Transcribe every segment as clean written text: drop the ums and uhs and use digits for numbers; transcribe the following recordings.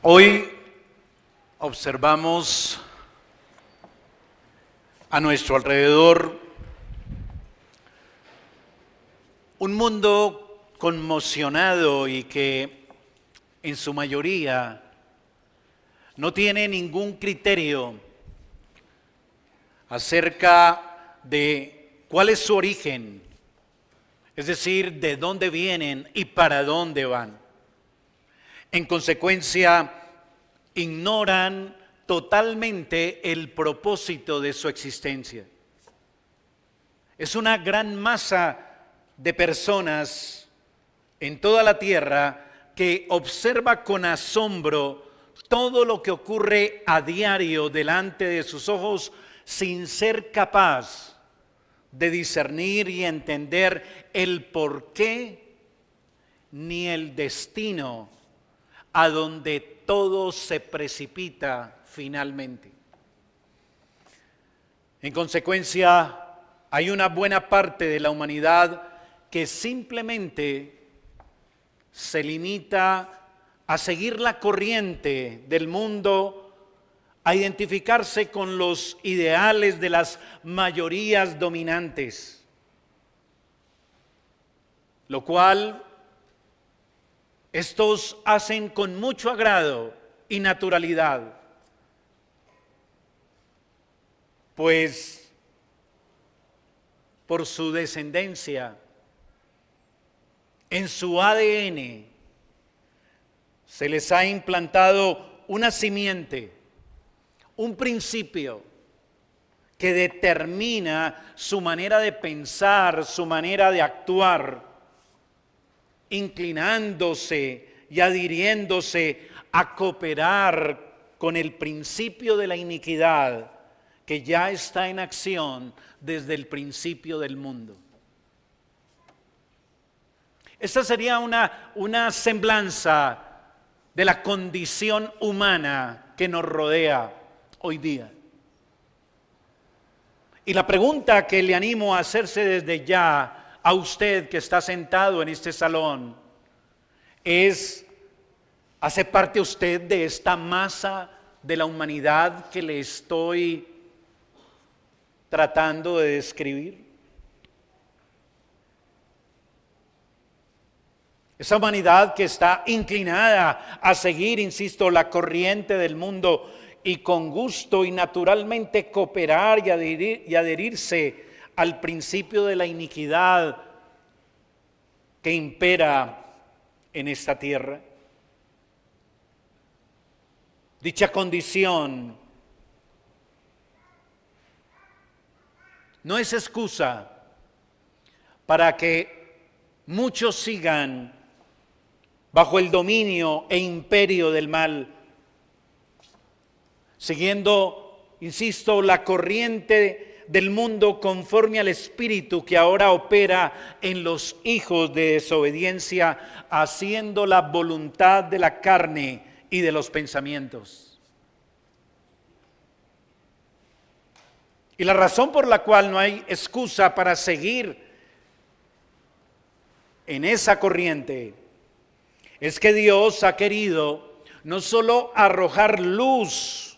Hoy observamos a nuestro alrededor un mundo conmocionado y que en su mayoría no tiene ningún criterio acerca de cuál es su origen, es decir, de dónde vienen y para dónde van. En consecuencia, ignoran totalmente el propósito de su existencia. Es una gran masa de personas en toda la tierra que observa con asombro todo lo que ocurre a diario delante de sus ojos sin ser capaz de discernir y entender el porqué ni el destino a donde todo se precipita finalmente. En consecuencia, hay una buena parte de la humanidad que simplemente se limita a seguir la corriente del mundo, a identificarse con los ideales de las mayorías dominantes, lo cual estos hacen con mucho agrado y naturalidad, pues por su descendencia, en su ADN, se les ha implantado una simiente, un principio que determina su manera de pensar, su manera de actuar, inclinándose y adhiriéndose a cooperar con el principio de la iniquidad que ya está en acción desde el principio del mundo. Esta sería una semblanza de la condición humana que nos rodea hoy día. Y la pregunta que le animo a hacerse desde ya a usted que está sentado en este salón es: ¿hace parte usted de esta masa de la humanidad que le estoy tratando de describir? Esa humanidad que está inclinada a seguir, insisto, la corriente del mundo y con gusto y naturalmente cooperar y adherirse al principio de la iniquidad que impera en esta tierra. Dicha condición no es excusa para que muchos sigan bajo el dominio e imperio del mal, siguiendo, insisto, la corriente del mundo conforme al espíritu que ahora opera en los hijos de desobediencia, haciendo la voluntad de la carne y de los pensamientos. Y la razón por la cual no hay excusa para seguir en esa corriente es que Dios ha querido no solo arrojar luz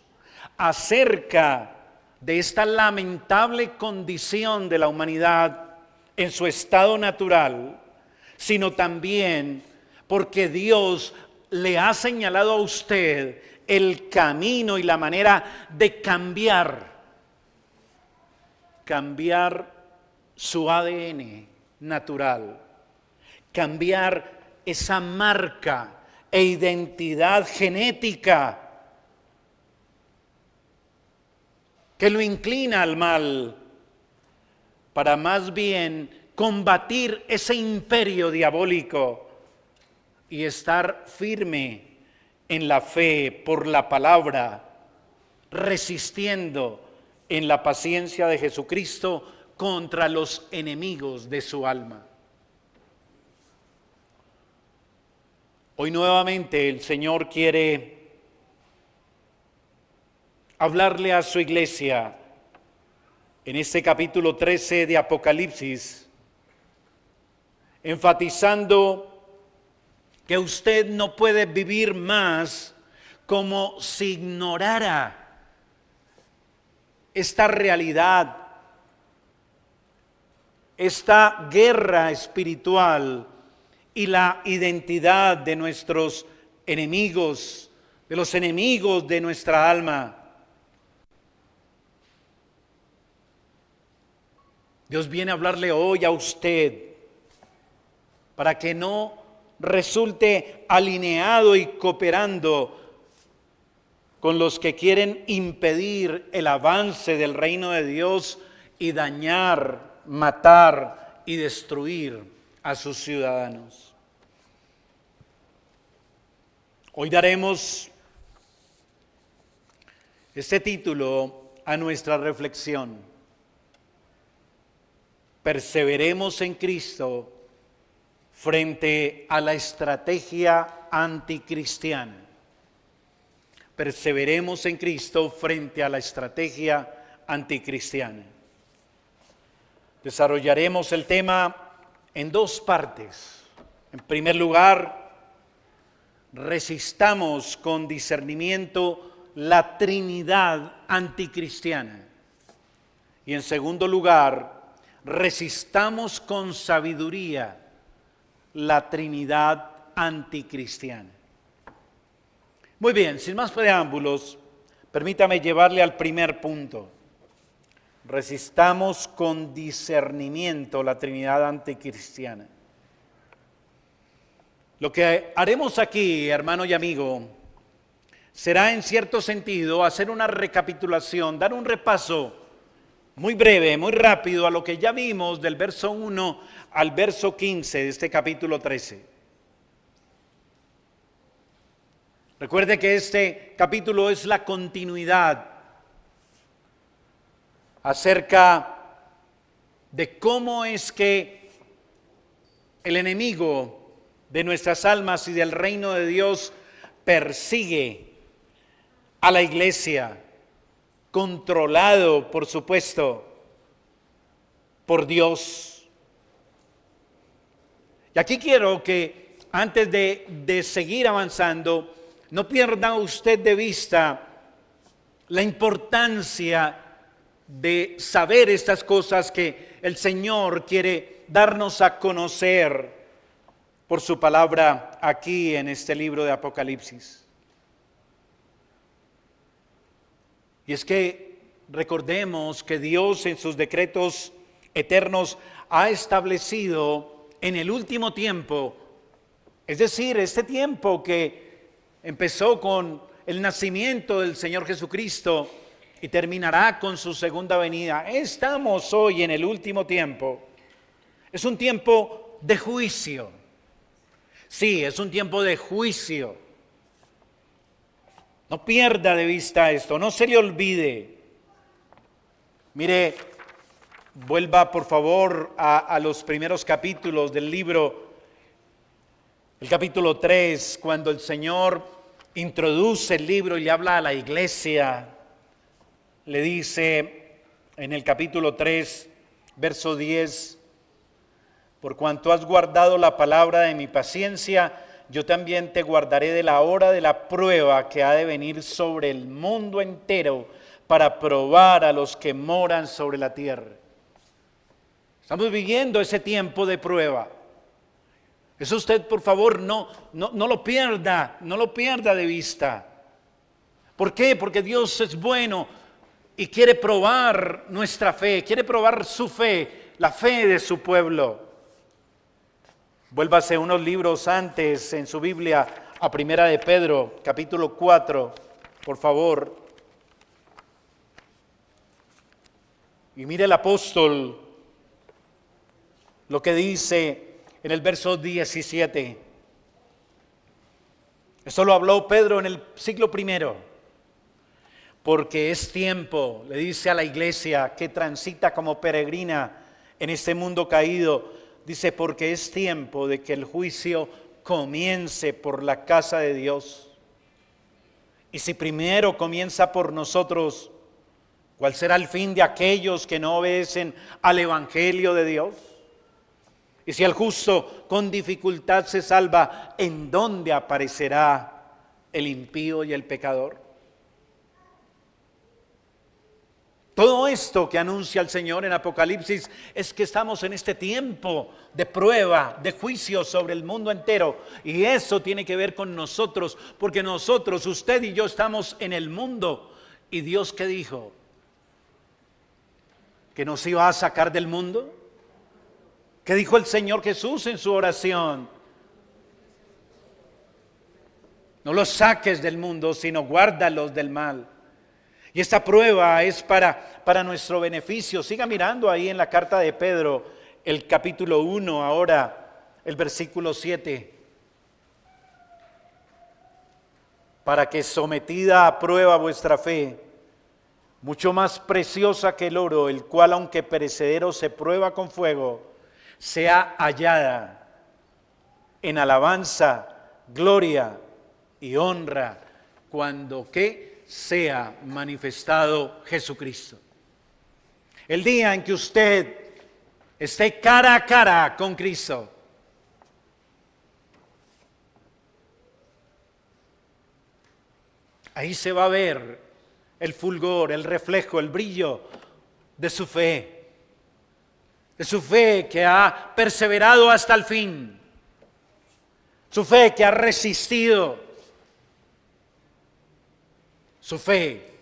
acerca de esta lamentable condición de la humanidad en su estado natural, sino también porque Dios le ha señalado a usted el camino y la manera de cambiar su ADN natural, cambiar esa marca e identidad genética que lo inclina al mal, para más bien combatir ese imperio diabólico y estar firme en la fe por la palabra, resistiendo en la paciencia de Jesucristo contra los enemigos de su alma. Hoy nuevamente el Señor quiere hablarle a su iglesia en este capítulo 13 de Apocalipsis, enfatizando que usted no puede vivir más como si ignorara esta realidad, esta guerra espiritual y la identidad de nuestros enemigos, de los enemigos de nuestra alma. Dios viene a hablarle hoy a usted para que no resulte alineado y cooperando con los que quieren impedir el avance del reino de Dios y dañar, matar y destruir a sus ciudadanos. Hoy daremos este título a nuestra reflexión: Perseveremos en Cristo frente a la estrategia anticristiana. Perseveremos en Cristo frente a la estrategia anticristiana. Desarrollaremos el tema en dos partes. En primer lugar, resistamos con discernimiento la Trinidad anticristiana. Y en segundo lugar, resistamos con sabiduría la Trinidad anticristiana. Muy bien, sin más preámbulos, permítame llevarle al primer punto. Resistamos con discernimiento la Trinidad anticristiana. Lo que haremos aquí, hermano y amigo, será en cierto sentido hacer una recapitulación, dar un repaso muy breve, muy rápido a lo que ya vimos del verso 1 al verso 15 de este capítulo 13. Recuerde que este capítulo es la continuidad acerca de cómo es que el enemigo de nuestras almas y del reino de Dios persigue a la iglesia, controlado, por supuesto, por Dios. Y aquí quiero que antes de seguir avanzando, no pierda usted de vista la importancia de saber estas cosas que el Señor quiere darnos a conocer por su palabra aquí en este libro de Apocalipsis. Y es que recordemos que Dios en sus decretos eternos ha establecido en el último tiempo, es decir, este tiempo que empezó con el nacimiento del Señor Jesucristo y terminará con su segunda venida. Estamos hoy en el último tiempo. Es un tiempo de juicio. Sí, es un tiempo de juicio. No pierda de vista esto, no se le olvide. Mire, vuelva por favor a los primeros capítulos del libro, el capítulo 3, cuando el Señor introduce el libro y le habla a la iglesia. Le dice en el capítulo 3, verso 10, por cuanto has guardado la palabra de mi paciencia, yo también te guardaré de la hora de la prueba que ha de venir sobre el mundo entero para probar a los que moran sobre la tierra. Estamos viviendo ese tiempo de prueba. Eso usted, por favor, no lo pierda, no lo pierda de vista. ¿Por qué? Porque Dios es bueno y quiere probar nuestra fe, quiere probar su fe, la fe de su pueblo. Vuélvase unos libros antes en su Biblia a Primera de Pedro, capítulo 4, por favor. Y mire el apóstol lo que dice en el verso 17. Esto lo habló Pedro en el siglo I. Porque es tiempo, le dice a la iglesia que transita como peregrina en este mundo caído, dice, porque es tiempo de que el juicio comience por la casa de Dios. Y si primero comienza por nosotros, ¿cuál será el fin de aquellos que no obedecen al evangelio de Dios? Y si el justo con dificultad se salva, ¿en dónde aparecerá el impío y el pecador? Todo esto que anuncia el Señor en Apocalipsis es que estamos en este tiempo de prueba, de juicio sobre el mundo entero. Y eso tiene que ver con nosotros, porque nosotros, usted y yo, estamos en el mundo. ¿Y Dios qué dijo? ¿Que nos iba a sacar del mundo? ¿Qué dijo el Señor Jesús en su oración? No los saques del mundo, sino guárdalos del mal. Y esta prueba es para nuestro beneficio. Siga mirando ahí en la carta de Pedro, el capítulo 1, ahora el versículo 7. Para que sometida a prueba vuestra fe, mucho más preciosa que el oro, el cual aunque perecedero se prueba con fuego, sea hallada en alabanza, gloria y honra, cuando ¿qué? Sea manifestado Jesucristo. El día en que usted esté cara a cara con Cristo, ahí se va a ver el fulgor, el reflejo, el brillo de su fe que ha perseverado hasta el fin, su fe que ha resistido, su fe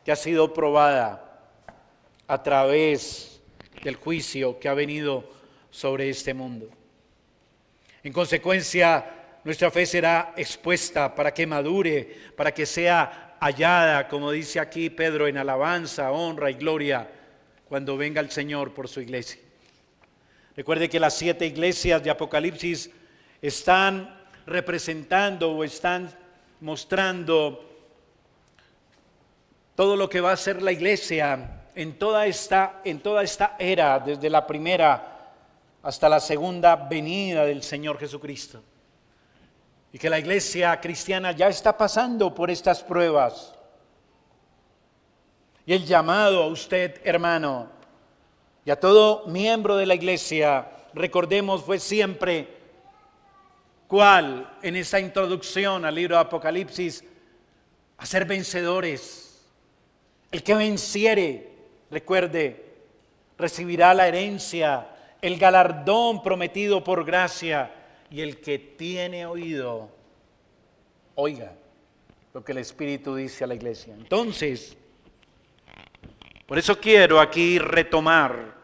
que ha sido probada a través del juicio que ha venido sobre este mundo. En consecuencia, nuestra fe será expuesta para que madure, para que sea hallada, como dice aquí Pedro, en alabanza, honra y gloria, cuando venga el Señor por su iglesia. Recuerde que las 7 iglesias de Apocalipsis están representando o están mostrando todo lo que va a ser la iglesia en toda esta era, desde la primera hasta la segunda venida del Señor Jesucristo. Y que la iglesia cristiana ya está pasando por estas pruebas. Y el llamado a usted, hermano, y a todo miembro de la iglesia, recordemos, fue siempre ¿cuál? En esta introducción al libro de Apocalipsis, a ser vencedores. El que venciere, recuerde, recibirá la herencia, el galardón prometido por gracia, y el que tiene oído, oiga lo que el Espíritu dice a la iglesia. Entonces, por eso quiero aquí retomar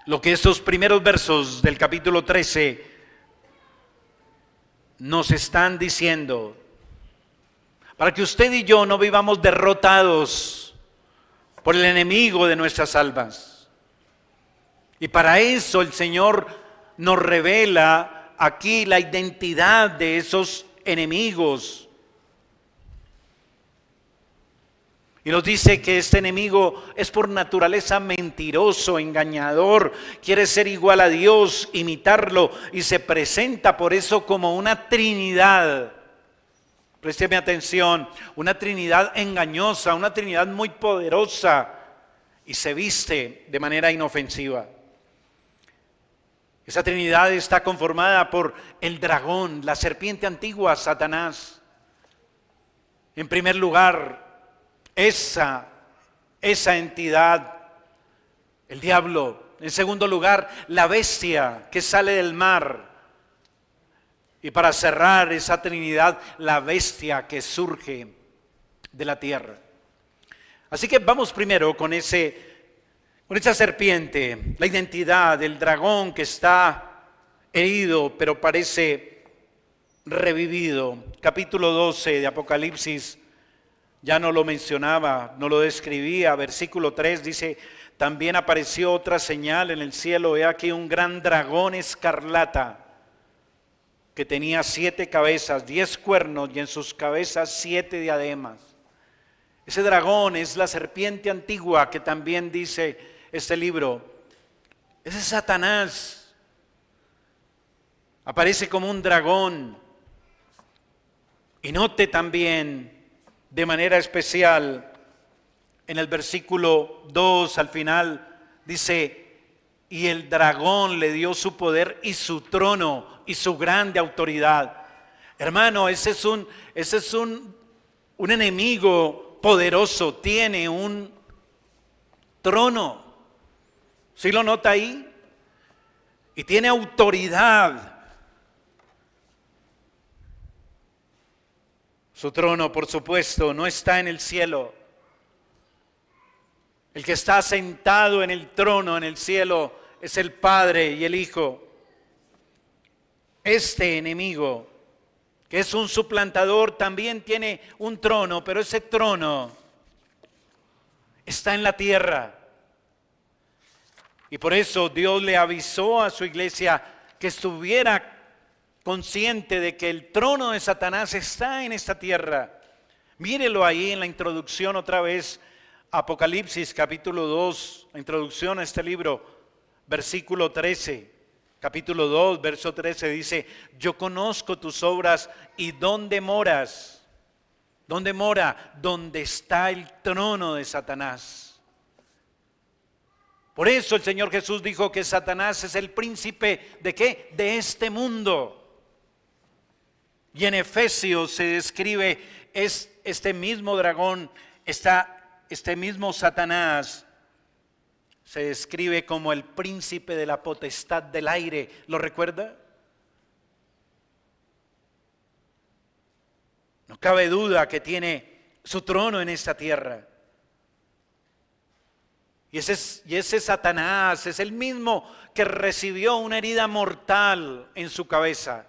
lo que estos primeros versos del capítulo 13 nos están diciendo, para que usted y yo no vivamos derrotados por el enemigo de nuestras almas. Y para eso el Señor nos revela aquí la identidad de esos enemigos. Y nos dice que este enemigo es por naturaleza mentiroso, engañador, quiere ser igual a Dios, imitarlo, y se presenta por eso como una trinidad. Présteme atención, una trinidad engañosa, una trinidad muy poderosa, y se viste de manera inofensiva. Esa trinidad está conformada por el dragón, la serpiente antigua, Satanás. En primer lugar, esa entidad, el diablo. En segundo lugar, la bestia que sale del mar. Y para cerrar esa trinidad, la bestia que surge de la tierra. Así que vamos primero con esa serpiente, la identidad del dragón que está herido, pero parece revivido. Capítulo 12 de Apocalipsis ya no lo mencionaba, no lo describía. Versículo 3 dice: también apareció otra señal en el cielo, he aquí un gran dragón escarlata, que tenía 7 cabezas, 10 cuernos, y en sus cabezas 7 diademas. Ese dragón es la serpiente antigua, que también dice este libro. Ese es Satanás. Aparece como un dragón. Y note también de manera especial en el versículo 2 al final, dice: y el dragón le dio su poder y su trono y su grande autoridad. Hermano, ese es un enemigo poderoso, tiene un trono. ¿Sí lo nota ahí? Y tiene autoridad. Su trono, por supuesto, no está en el cielo. El que está sentado en el trono en el cielo es el Padre y el Hijo. Este enemigo, que es un suplantador, también tiene un trono, pero ese trono está en la tierra. Y por eso Dios le avisó a su iglesia que estuviera consciente de que el trono de Satanás está en esta tierra. Mírelo ahí en la introducción otra vez, Apocalipsis capítulo 2, la introducción a este libro, versículo 13. Capítulo 2, verso 13 dice: yo conozco tus obras y dónde moras. ¿Dónde mora? Donde está el trono de Satanás. Por eso el Señor Jesús dijo que Satanás es el príncipe ¿de qué? De este mundo. Y en Efesios se describe este mismo dragón, este mismo Satanás, se describe como el príncipe de la potestad del aire. ¿Lo recuerda? No cabe duda que tiene su trono en esta tierra. Y ese Satanás es el mismo que recibió una herida mortal en su cabeza.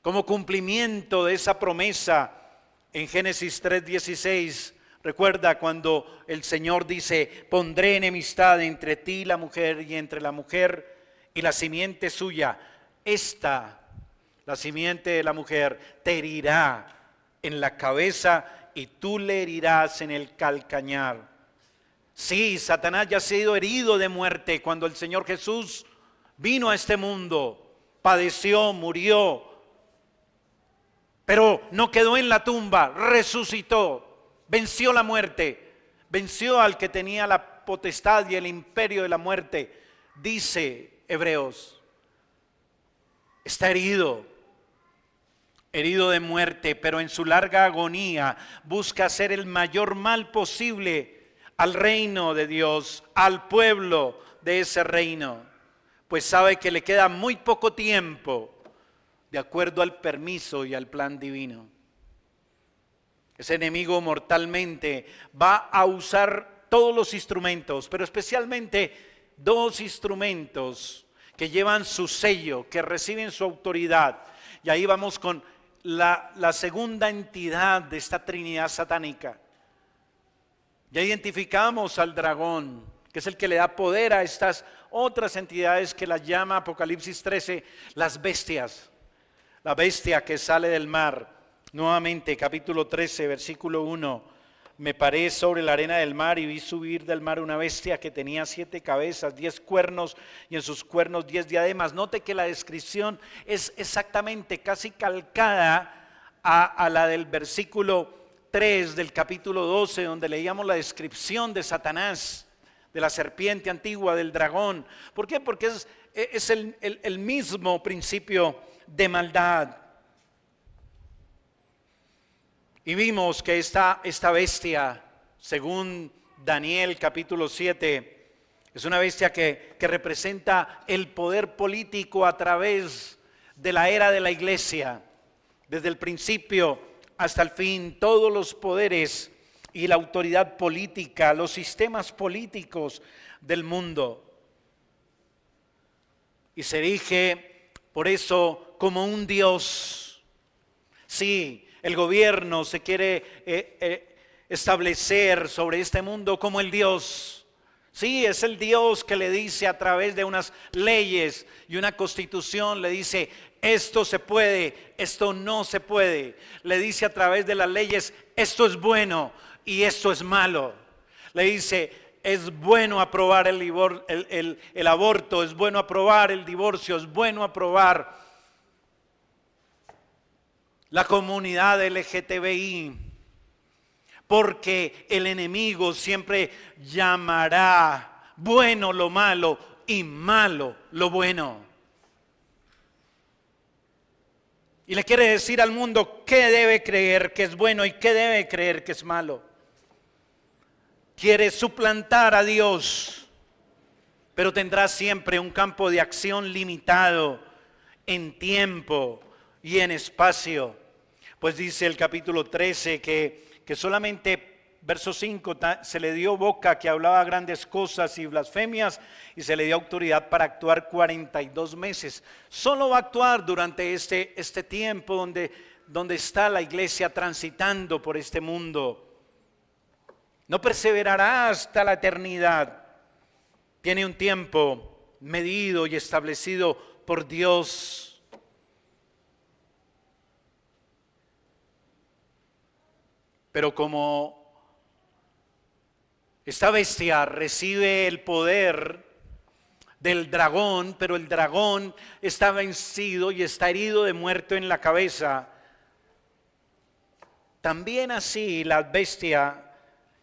Como cumplimiento de esa promesa en Génesis 3:16, recuerda cuando el Señor dice: pondré enemistad entre ti y la mujer, y entre la mujer y la simiente suya. La simiente de la mujer, te herirá en la cabeza y tú le herirás en el calcañar. Sí, Satanás ya ha sido herido de muerte cuando el Señor Jesús vino a este mundo, padeció, murió, pero no quedó en la tumba, resucitó, venció la muerte, venció al que tenía la potestad y el imperio de la muerte. Dice Hebreos, está herido de muerte, pero en su larga agonía busca hacer el mayor mal posible al reino de Dios, al pueblo de ese reino, pues sabe que le queda muy poco tiempo de acuerdo al permiso y al plan divino. Ese enemigo mortalmente va a usar todos los instrumentos, pero especialmente dos instrumentos que llevan su sello, que reciben su autoridad. Y ahí vamos con la segunda entidad de esta Trinidad satánica. Ya identificamos al dragón, que es el que le da poder a estas otras entidades que las llama Apocalipsis 13 las bestias. La bestia que sale del mar. Nuevamente, capítulo 13, versículo 1. Me paré sobre la arena del mar y vi subir del mar una bestia que tenía 7 cabezas, 10 cuernos y en sus cuernos 10 diademas. Note que la descripción es exactamente casi calcada a la del versículo 3 del capítulo 12, donde leíamos la descripción de Satanás, de la serpiente antigua, del dragón. ¿Por qué? Porque es el mismo principio de maldad. Y vimos que esta bestia, según Daniel capítulo 7, es una bestia que representa el poder político a través de la era de la iglesia. Desde el principio hasta el fin, todos los poderes y la autoridad política, los sistemas políticos del mundo. Y se erige por eso como un Dios. Sí, el gobierno se quiere establecer sobre este mundo como el Dios. Sí, es el Dios que le dice a través de unas leyes y una constitución, le dice: esto se puede, esto no se puede. Le dice a través de las leyes: esto es bueno y esto es malo. Le dice: es bueno aprobar el aborto, es bueno aprobar el divorcio, es bueno aprobar la comunidad LGTBI, porque el enemigo siempre llamará bueno lo malo y malo lo bueno. Y le quiere decir al mundo qué debe creer que es bueno y qué debe creer que es malo. Quiere suplantar a Dios, pero tendrá siempre un campo de acción limitado en tiempo y en espacio. Pues dice el capítulo 13 que solamente verso 5, se le dio boca que hablaba grandes cosas y blasfemias, y se le dio autoridad para actuar 42 meses. Solo va a actuar durante este tiempo donde está la iglesia transitando por este mundo. No perseverará hasta la eternidad. Tiene un tiempo medido y establecido por Dios. Pero como esta bestia recibe el poder del dragón, pero el dragón está vencido y está herido de muerte en la cabeza, también así la bestia,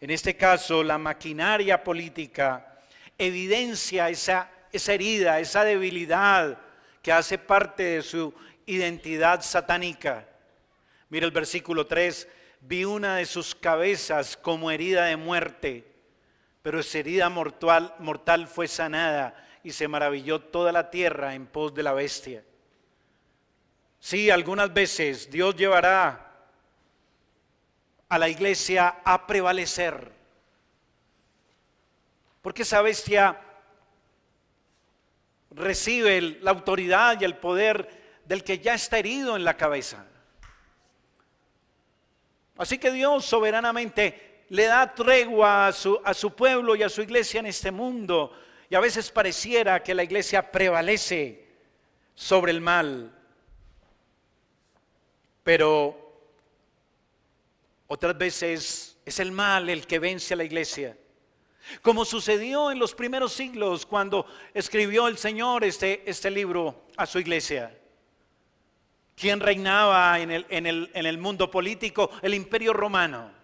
en este caso la maquinaria política, evidencia esa herida, esa debilidad que hace parte de su identidad satánica. Mira el versículo 3, vi una de sus cabezas como herida de muerte, pero esa herida mortal fue sanada, y se maravilló toda la tierra en pos de la bestia. Sí, algunas veces Dios llevará a la iglesia a prevalecer, porque esa bestia recibe la autoridad y el poder del que ya está herido en la cabeza. Así que Dios soberanamente le da tregua a su pueblo y a su iglesia en este mundo, y a veces pareciera que la iglesia prevalece sobre el mal, pero otras veces es el mal el que vence a la iglesia, como sucedió en los primeros siglos cuando escribió el Señor este libro a su iglesia. ¿Quién reinaba en el mundo político? El Imperio Romano.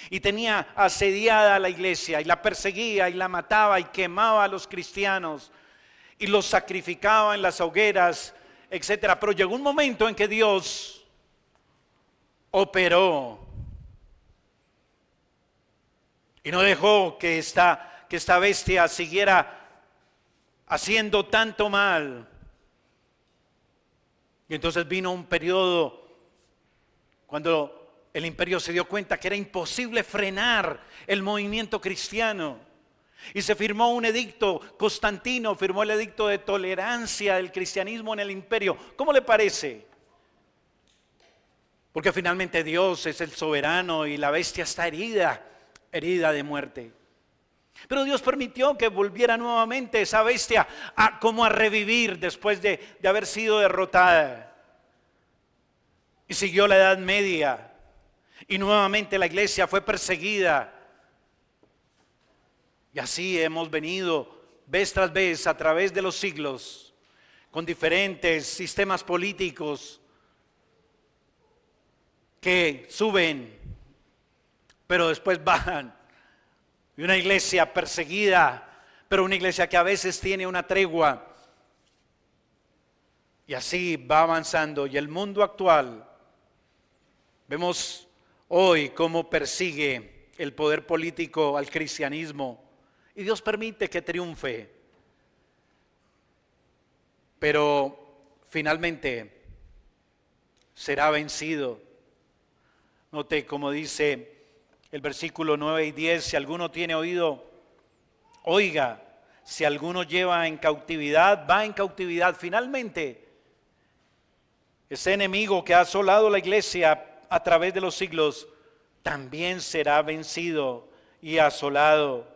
Y tenía asediada a la iglesia y la perseguía y la mataba y quemaba a los cristianos y los sacrificaba en las hogueras, etcétera. Pero llegó un momento en que Dios operó y no dejó que esta bestia siguiera haciendo tanto mal. Y entonces vino un periodo cuando el imperio se dio cuenta que era imposible frenar el movimiento cristiano. Y se firmó un edicto, Constantino firmó el edicto de tolerancia del cristianismo en el imperio. ¿Cómo le parece? Porque finalmente Dios es el soberano y la bestia está herida de muerte. Pero Dios permitió que volviera nuevamente esa bestia como a revivir después de haber sido derrotada. Y siguió la Edad Media. Y nuevamente la iglesia fue perseguida. Y así hemos venido vez tras vez a través de los siglos con diferentes sistemas políticos que suben, pero después bajan. Y una iglesia perseguida, pero una iglesia que a veces tiene una tregua. Y así va avanzando. Y el mundo actual, vemos hoy cómo persigue el poder político al cristianismo, y Dios permite que triunfe, pero finalmente será vencido. Note como dice el versículo 9 y 10, si alguno tiene oído, oiga, si alguno lleva en cautividad, va en cautividad. Finalmente, ese enemigo que ha asolado la iglesia a través de los siglos, también será vencido y asolado.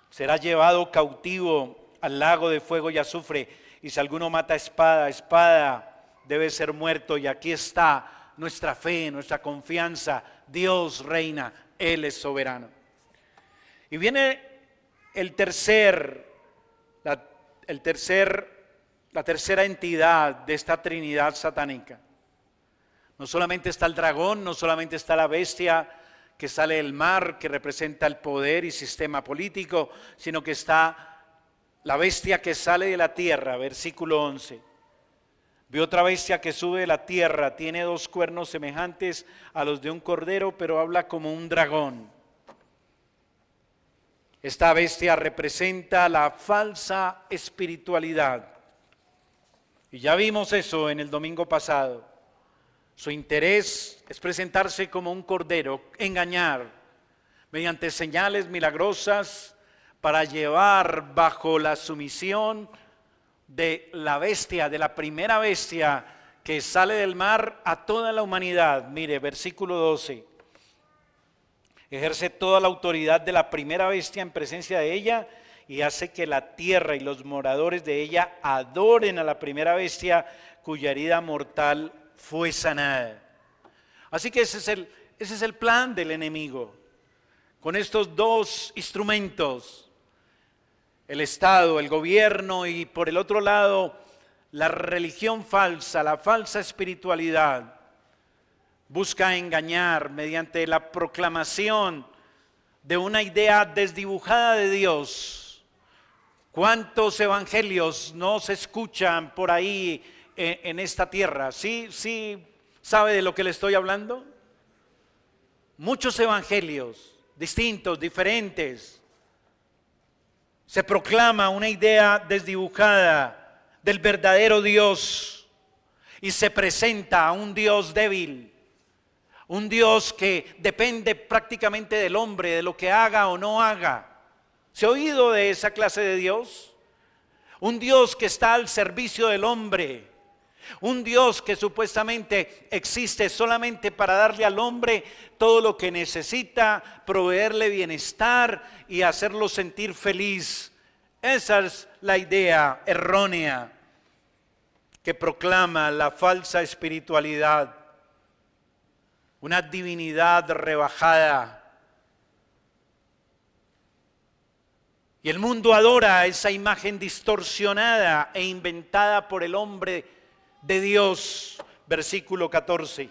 Será llevado cautivo al lago de fuego y azufre. Y si alguno mata espada debe ser muerto. Y aquí está nuestra fe, nuestra confianza. Dios reina, Él es soberano. Y viene la tercera entidad de esta Trinidad satánica. No solamente está el dragón, no solamente está la bestia que sale del mar, que representa el poder y sistema político, sino que está la bestia que sale de la tierra, versículo 11. Vi otra bestia que sube de la tierra, tiene 2 cuernos semejantes a los de un cordero, pero habla como un dragón. Esta bestia representa la falsa espiritualidad. Y ya vimos eso en el domingo pasado. Su interés es presentarse como un cordero, engañar mediante señales milagrosas para llevar bajo la sumisión de la bestia, de la primera bestia que sale del mar a toda la humanidad. Mire, versículo 12. Ejerce toda la autoridad de la primera bestia en presencia de ella y hace que la tierra y los moradores de ella adoren a la primera bestia cuya herida mortal fue sanada. Así que ese es el plan del enemigo. Con estos 2 instrumentos, el Estado, el gobierno y por el otro lado la religión falsa, la falsa espiritualidad, busca engañar mediante la proclamación de una idea desdibujada de Dios. ¿Cuántos evangelios no se escuchan por ahí en esta tierra? ¿Sí sabe de lo que le estoy hablando? Muchos evangelios distintos, diferentes. Se proclama una idea desdibujada del verdadero Dios y se presenta a un Dios débil, un Dios que depende prácticamente del hombre, de lo que haga o no haga. ¿Se ha oído de esa clase de Dios? Un Dios que está al servicio del hombre. Un Dios que supuestamente existe solamente para darle al hombre todo lo que necesita, proveerle bienestar y hacerlo sentir feliz. Esa es la idea errónea que proclama la falsa espiritualidad. Una divinidad rebajada. Y el mundo adora esa imagen distorsionada e inventada por el hombre de Dios. Versículo 14.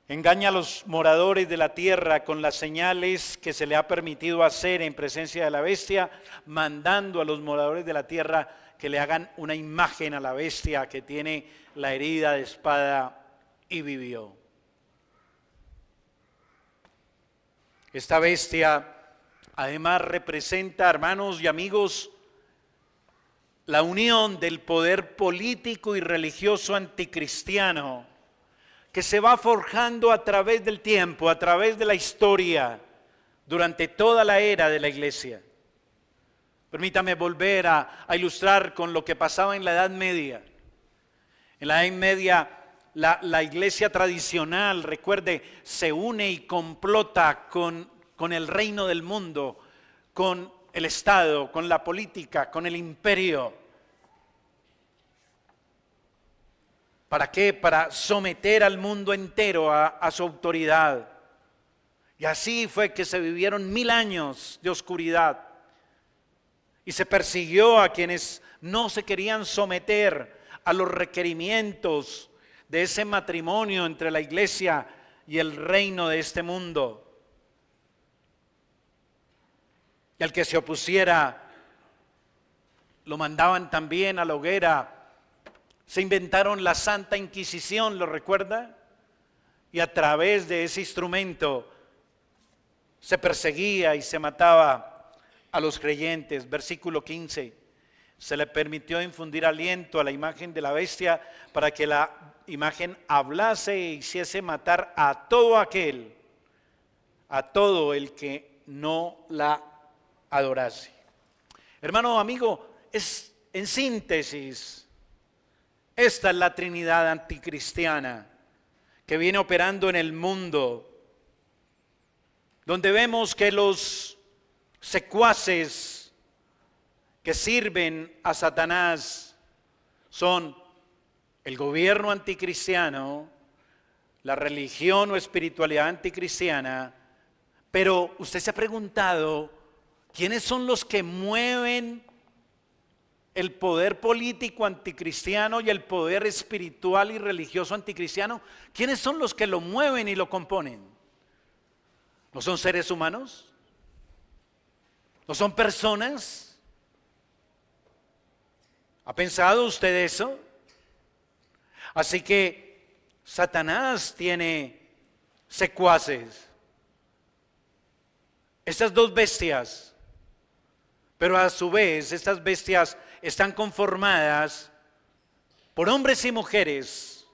Engaña a los moradores de la tierra con las señales que se le ha permitido hacer en presencia de la bestia, mandando a los moradores de la tierra que le hagan una imagen a la bestia que tiene la herida de espada y vivió. Esta bestia además representa, hermanos y amigos, la unión del poder político y religioso anticristiano que se va forjando a través del tiempo, a través de la historia, durante toda la era de la iglesia. Permítame volver a ilustrar con lo que pasaba en la Edad Media. En la Edad Media, la iglesia tradicional, recuerde, se une y complota con el reino del mundo, con el Estado, con la política, con el imperio. ¿Para qué? Para someter al mundo entero a su autoridad. Y así fue que se vivieron 1000 años de oscuridad. Y se persiguió a quienes no se querían someter a los requerimientos de ese matrimonio entre la iglesia y el reino de este mundo. Y al que se opusiera, lo mandaban también a la hoguera. Se inventaron la Santa Inquisición, ¿lo recuerda? Y a través de ese instrumento se perseguía y se mataba a los creyentes. Versículo 15. Se le permitió infundir aliento a la imagen de la bestia para que la imagen hablase e hiciese matar a todo aquel, a todo el que no la adorase. Hermano, amigo, es en síntesis, esta es la Trinidad anticristiana que viene operando en el mundo, donde vemos que los secuaces que sirven a Satanás son el gobierno anticristiano, la religión o espiritualidad anticristiana. Pero usted se ha preguntado, ¿quiénes son los que mueven el poder político anticristiano y el poder espiritual y religioso anticristiano? ¿Quiénes son los que lo mueven y lo componen? ¿No son seres humanos? ¿No son personas? ¿Ha pensado usted eso? Así que Satanás tiene secuaces. Estas dos bestias, pero a su vez estas bestias están conformadas por hombres y mujeres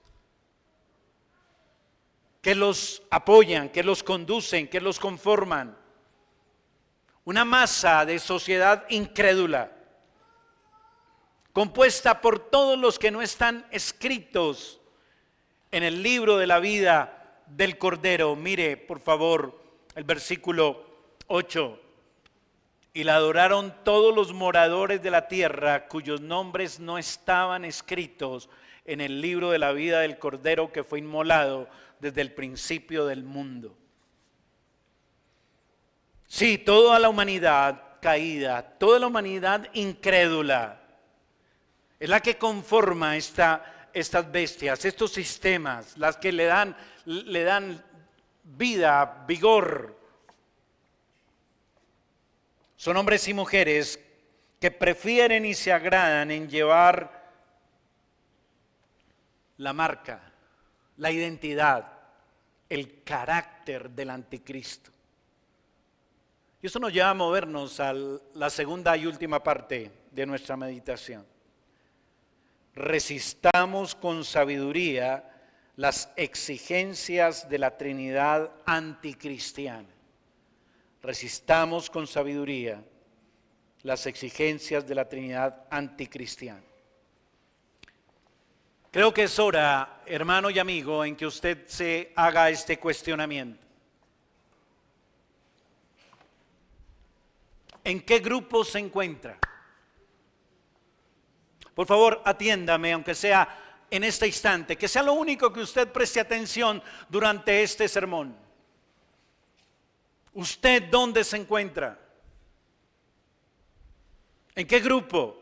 que los apoyan, que los conducen, que los conforman. Una masa de sociedad incrédula, compuesta por todos los que no están escritos en el libro de la vida del Cordero. Mire, por favor, el versículo 8. Y la adoraron todos los moradores de la tierra, cuyos nombres no estaban escritos en el libro de la vida del Cordero que fue inmolado desde el principio del mundo. Sí, toda la humanidad caída, toda la humanidad incrédula, es la que conforma estas bestias, estos sistemas, las que le dan vida, vigor. Son hombres y mujeres que prefieren y se agradan en llevar la marca, la identidad, el carácter del anticristo. Y eso nos lleva a movernos a la segunda y última parte de nuestra meditación. Resistamos con sabiduría las exigencias de la Trinidad anticristiana. Resistamos con sabiduría las exigencias de la Trinidad anticristiana. Creo que es hora, hermano y amigo, en que usted se haga este cuestionamiento. ¿En qué grupo se encuentra? Por favor, atiéndame, aunque sea en este instante, que sea lo único que usted preste atención durante este sermón. ¿Usted dónde se encuentra? ¿En qué grupo?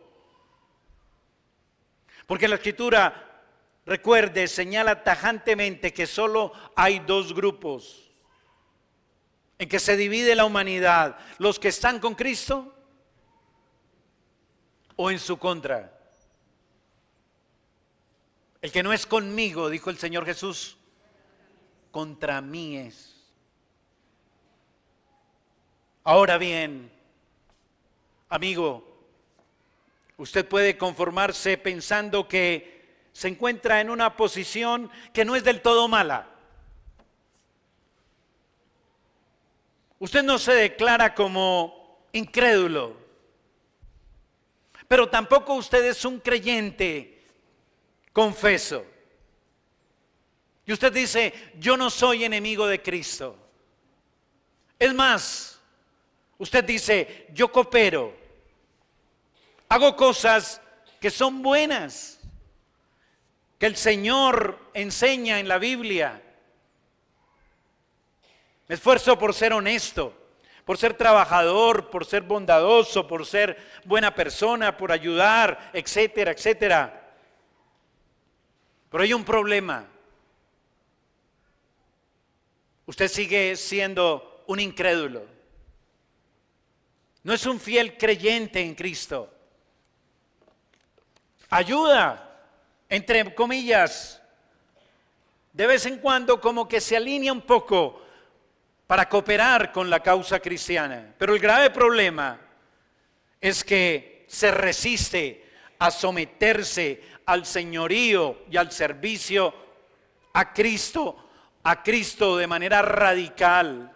Porque la Escritura, recuerde, señala tajantemente que solo hay dos grupos en que se divide la humanidad: los que están con Cristo o en su contra. El que no es conmigo, dijo el Señor Jesús, contra mí es. Ahora bien, amigo, usted puede conformarse pensando que se encuentra en una posición que no es del todo mala. Usted no se declara como incrédulo, pero tampoco usted es un creyente confeso. Y usted dice, yo no soy enemigo de Cristo. Es más, usted dice, yo coopero, hago cosas que son buenas, que el Señor enseña en la Biblia. Me esfuerzo por ser honesto, por ser trabajador, por ser bondadoso, por ser buena persona, por ayudar, etcétera, etcétera. Pero hay un problema. Usted sigue siendo un incrédulo. No es un fiel creyente en Cristo. Ayuda, entre comillas, de vez en cuando como que se alinea un poco para cooperar con la causa cristiana. Pero el grave problema es que se resiste a someterse al señorío y al servicio a Cristo de manera radical.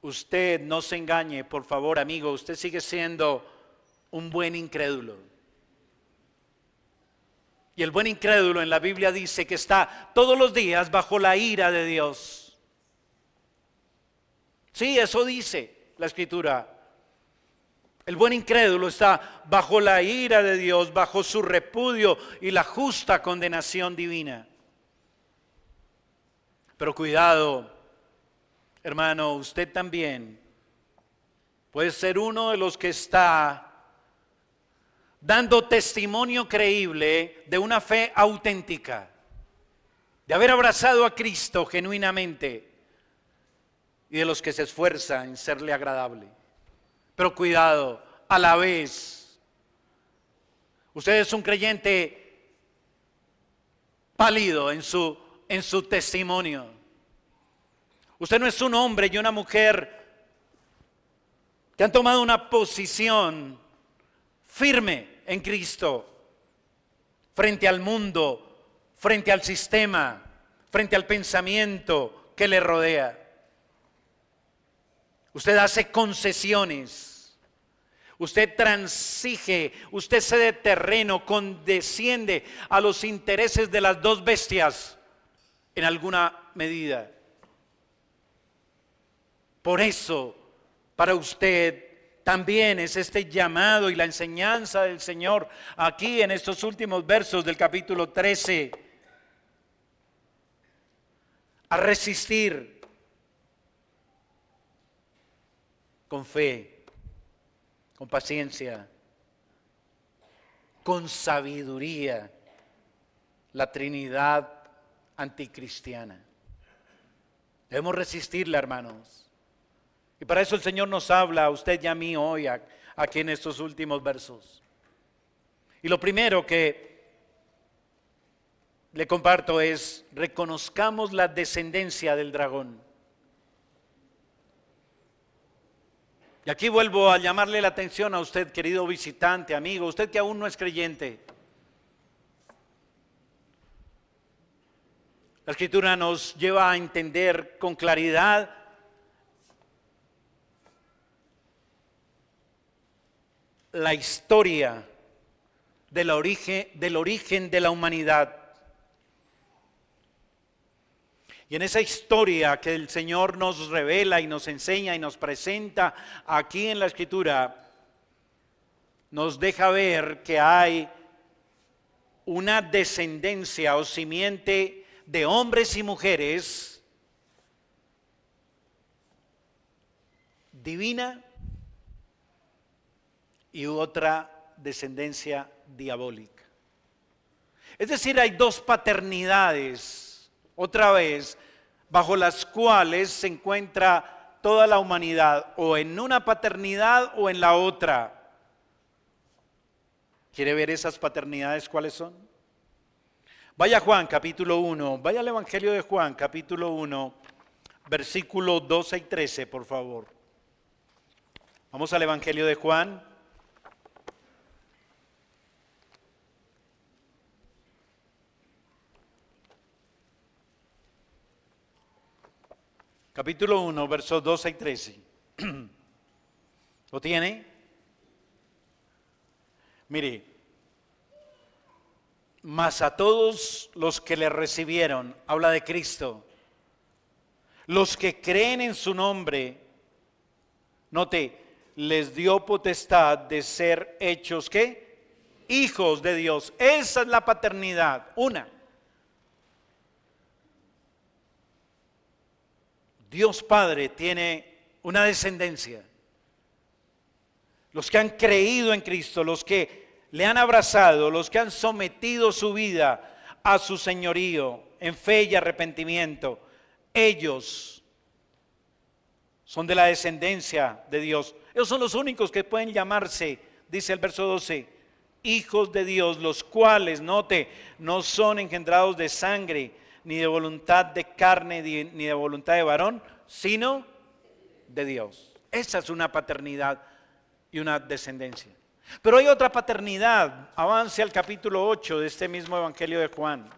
Usted no se engañe, por favor, amigo, usted sigue siendo un buen incrédulo. Y el buen incrédulo en la Biblia dice que está todos los días bajo la ira de Dios. Sí, eso dice la Escritura. El buen incrédulo está bajo la ira de Dios, bajo su repudio y la justa condenación divina. Pero cuidado, hermano, usted también puede ser uno de los que está dando testimonio creíble de una fe auténtica. de haber abrazado a Cristo genuinamente y de los que se esfuerzan en serle agradable. Pero cuidado, a la vez, usted es un creyente pálido en su testimonio. Usted no es un hombre y una mujer que han tomado una posición firme en Cristo frente al mundo, frente al sistema, frente al pensamiento que le rodea. Usted hace concesiones, usted transige, usted cede terreno, condesciende a los intereses de las dos bestias en alguna medida. Por eso, para usted también es este llamado y la enseñanza del Señor aquí en estos últimos versos del capítulo 13 a resistir con fe, con paciencia, con sabiduría la Trinidad anticristiana. Debemos resistirla, hermanos. Y para eso el Señor nos habla a usted y a mí hoy, aquí en estos últimos versos. Y lo primero que le comparto es: reconozcamos la descendencia del dragón. Y aquí vuelvo a llamarle la atención a usted, querido visitante, amigo, usted que aún no es creyente. La Escritura nos lleva a entender con claridad la historia del origen de la humanidad. Y en esa historia que el Señor nos revela y nos enseña y nos presenta aquí en la Escritura, nos deja ver que hay una descendencia o simiente de hombres y mujeres divina y otra descendencia diabólica. Es decir, hay dos paternidades, otra vez, bajo las cuales se encuentra toda la humanidad, o en una paternidad o en la otra. ¿Quiere ver esas paternidades cuáles son? Vaya a Juan capítulo 1, vaya al Evangelio de Juan capítulo 1, versículos 12 y 13, por favor. Vamos al Evangelio de Juan. Capítulo 1, versos 12 y 13. ¿Lo tiene? Mire, mas a todos los que le recibieron, habla de Cristo, los que creen en su nombre, note, les dio potestad de ser hechos, ¿qué? Hijos de Dios. Esa es la paternidad, una. Dios Padre tiene una descendencia. Los que han creído en Cristo, los que le han abrazado, los que han sometido su vida a su señorío en fe y arrepentimiento, ellos son de la descendencia de Dios. Ellos son los únicos que pueden llamarse, dice el verso 12, hijos de Dios, los cuales, note, no son engendrados de sangre, ni de voluntad de carne, ni de voluntad de varón, sino de Dios. Esa es una paternidad y una descendencia. Pero hay otra paternidad. Avance al capítulo 8 de este mismo Evangelio de Juan.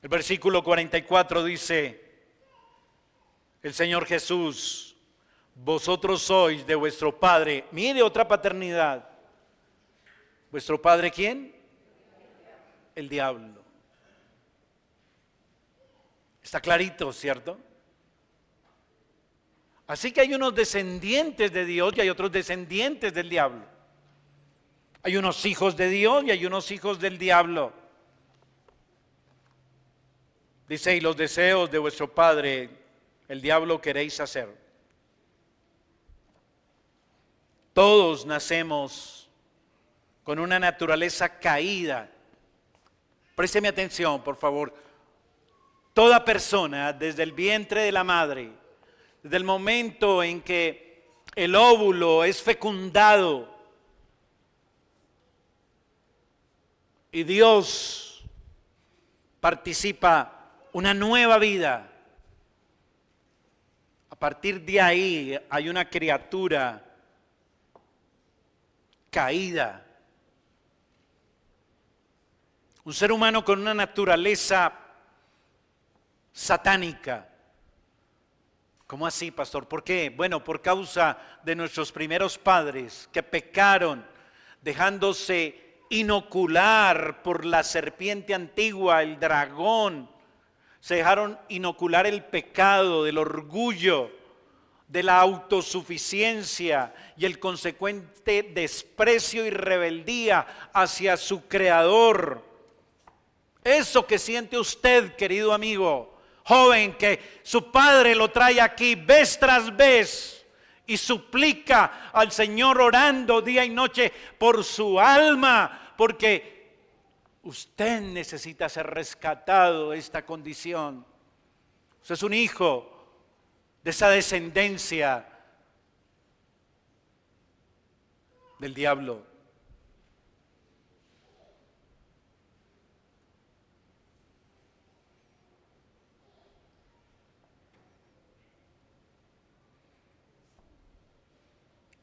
El versículo 44 dice el Señor Jesús: vosotros sois de vuestro padre. Mire otra paternidad. ¿Vuestro padre quién? El diablo. Está clarito, ¿cierto? Así que hay unos descendientes de Dios y hay otros descendientes del diablo. Hay unos hijos de Dios y hay unos hijos del diablo. Dice, y los deseos de vuestro padre, el diablo, queréis hacer. Todos nacemos con una naturaleza caída. Présteme atención, por favor. Toda persona, desde el vientre de la madre, desde el momento en que el óvulo es fecundado y Dios participa una nueva vida, a partir de ahí hay una criatura caída. Un ser humano con una naturaleza satánica. ¿Cómo así, pastor? ¿Por qué? Bueno, por causa de nuestros primeros padres que pecaron, dejándose inocular por la serpiente antigua, el dragón. Se dejaron inocular el pecado, del orgullo, de la autosuficiencia y el consecuente desprecio y rebeldía hacia su creador. Eso que siente usted, querido amigo, joven, que su padre lo trae aquí vez tras vez y suplica al Señor orando día y noche por su alma, porque usted necesita ser rescatado de esta condición. Usted es un hijo de esa descendencia del diablo.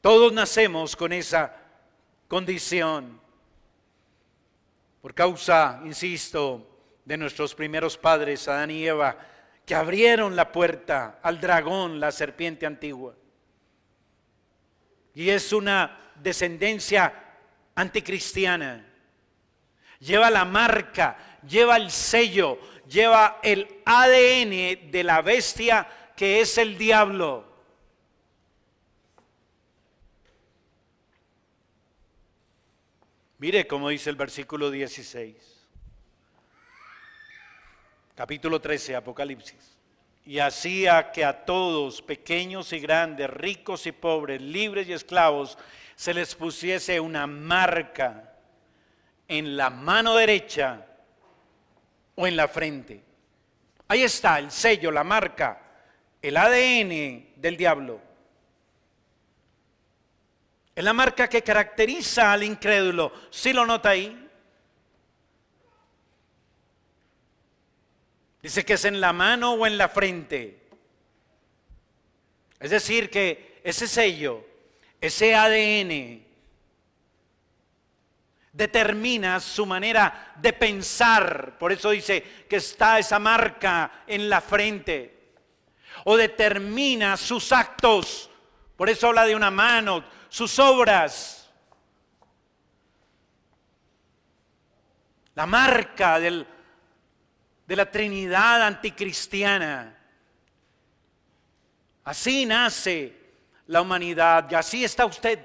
Todos nacemos con esa condición. Por causa, insisto, de nuestros primeros padres, Adán y Eva, que abrieron la puerta al dragón, la serpiente antigua. Y es una descendencia anticristiana. Lleva la marca, lleva el sello, lleva el ADN de la bestia que es el diablo. Mire cómo dice el versículo 16. Capítulo 13, Apocalipsis. Y hacía que a todos, pequeños y grandes, ricos y pobres, libres y esclavos, se les pusiese una marca en la mano derecha o en la frente. Ahí está el sello, la marca, el ADN del diablo. Es la marca que caracteriza al incrédulo. ¿Sí lo nota ahí? Dice que es en la mano o en la frente. Es decir, que ese sello, ese ADN, determina su manera de pensar. Por eso dice que está esa marca en la frente. O determina sus actos. Por eso habla de una mano, sus obras. La marca de la Trinidad anticristiana. Así nace la humanidad y así está usted,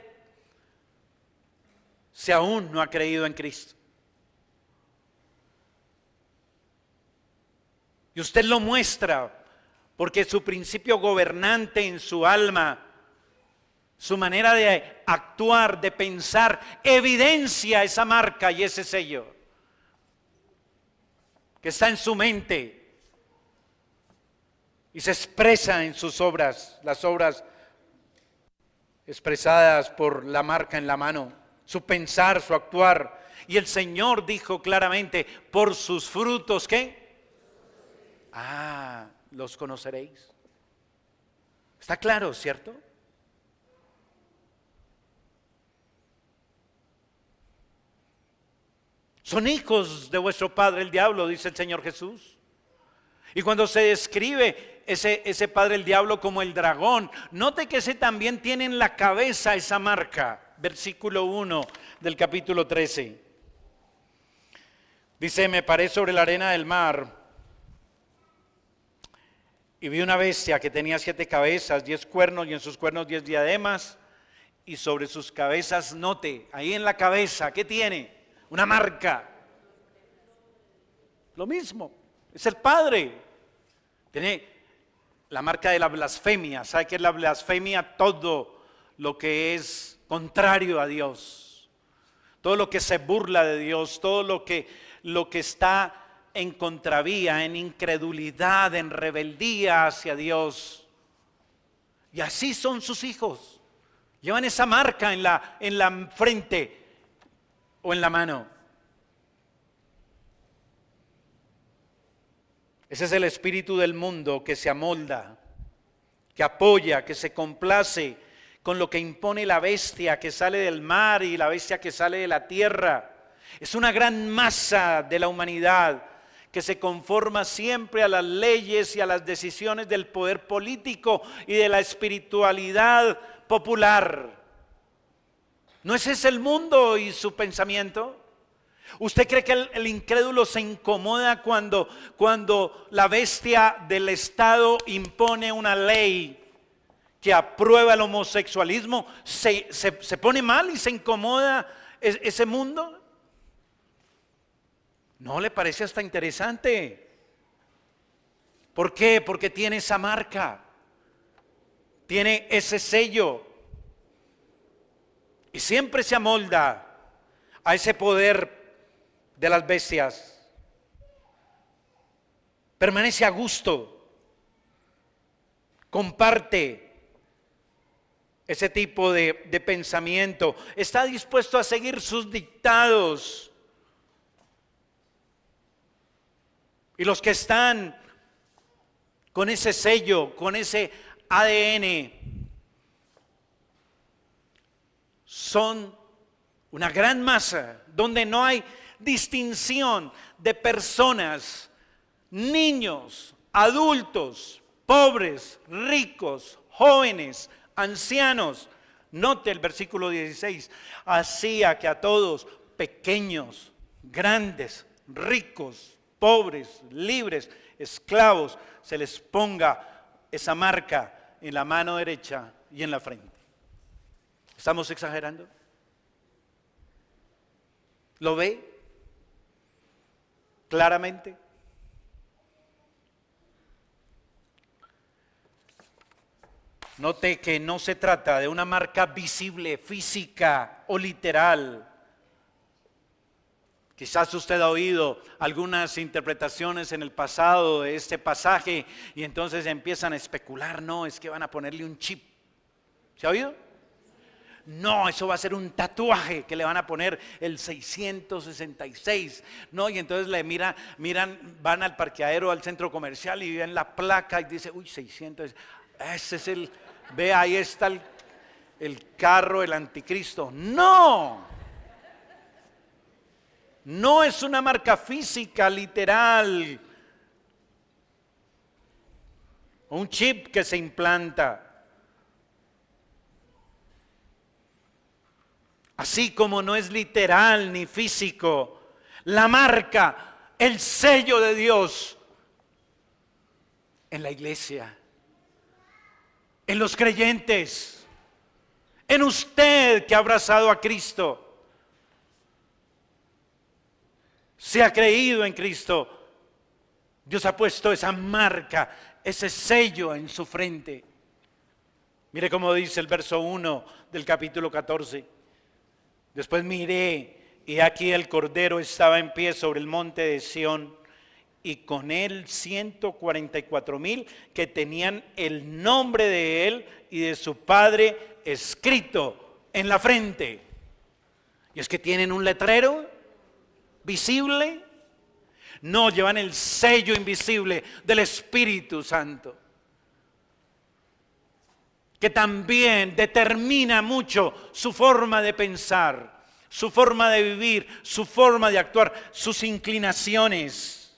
si aún no ha creído en Cristo. Y usted lo muestra porque su principio gobernante en su alma, su manera de actuar, de pensar, evidencia esa marca y ese sello que está en su mente y se expresa en sus obras, las obras expresadas por la marca en la mano, su pensar, su actuar. Y el Señor dijo claramente, por sus frutos, ¿qué? Los conoceréis. ¿Está claro, cierto? Son hijos de vuestro padre el diablo, dice el Señor Jesús. Y cuando se describe ese padre el diablo como el dragón, note que ese también tiene en la cabeza esa marca. Versículo 1 del capítulo 13. Dice, me paré sobre la arena del mar y vi una bestia que tenía 7 cabezas, 10 cuernos y en sus cuernos 10 diademas. Y sobre sus cabezas, note, ahí en la cabeza, ¿qué tiene? Una marca. Lo mismo. Es el padre. Tiene la marca de la blasfemia. ¿Sabe qué es la blasfemia? Todo lo que es contrario a Dios. Todo lo que se burla de Dios. Todo lo que está en contravía, en incredulidad, en rebeldía hacia Dios. Y así son sus hijos. Llevan esa marca en la frente o en la mano. Ese es el espíritu del mundo que se amolda, que apoya, que se complace con lo que impone la bestia que sale del mar y la bestia que sale de la tierra. Es una gran masa de la humanidad que se conforma siempre a las leyes y a las decisiones del poder político y de la espiritualidad popular. ¿No es ese el mundo y su pensamiento? ¿Usted cree que el incrédulo se incomoda cuando la bestia del Estado impone una ley que aprueba el homosexualismo? ¿Se pone mal y se incomoda ese mundo? ¿No le parece hasta interesante? ¿Por qué? Porque tiene esa marca, tiene ese sello y siempre se amolda a ese poder de las bestias. Permanece a gusto, comparte ese tipo de pensamiento, está dispuesto a seguir sus dictados. Y los que están con ese sello, con ese ADN, son una gran masa donde no hay distinción de personas, niños, adultos, pobres, ricos, jóvenes, ancianos. Note el versículo 16, hacía que a todos, pequeños, grandes, ricos, pobres, libres, esclavos, se les ponga esa marca en la mano derecha y en la frente. ¿Estamos exagerando? ¿Lo ve claramente? Note que no se trata de una marca visible, física o literal. Quizás usted ha oído algunas interpretaciones en el pasado de este pasaje y entonces empiezan a especular, no, es que van a ponerle un chip. ¿Se ha oído? No, eso va a ser un tatuaje que le van a poner el 666. No, y entonces miran, van al parqueadero, al centro comercial y ven la placa y dice, uy, 600, ese es ve ahí está el carro, el anticristo. No. No es una marca física, literal, un chip que se implanta. Así como no es literal ni físico, la marca, el sello de Dios en la iglesia, en los creyentes, en usted que ha abrazado a Cristo. Se ha creído en Cristo, Dios ha puesto esa marca, ese sello en su frente. Mire cómo dice el verso 1 del capítulo 14. Después miré y aquí el Cordero estaba en pie sobre el monte de Sión y con él 144,000 que tenían el nombre de él y de su padre escrito en la frente. Y es que tienen un letrero visible, no, llevan el sello invisible del Espíritu Santo, que también determina mucho su forma de pensar, su forma de vivir, su forma de actuar, sus inclinaciones.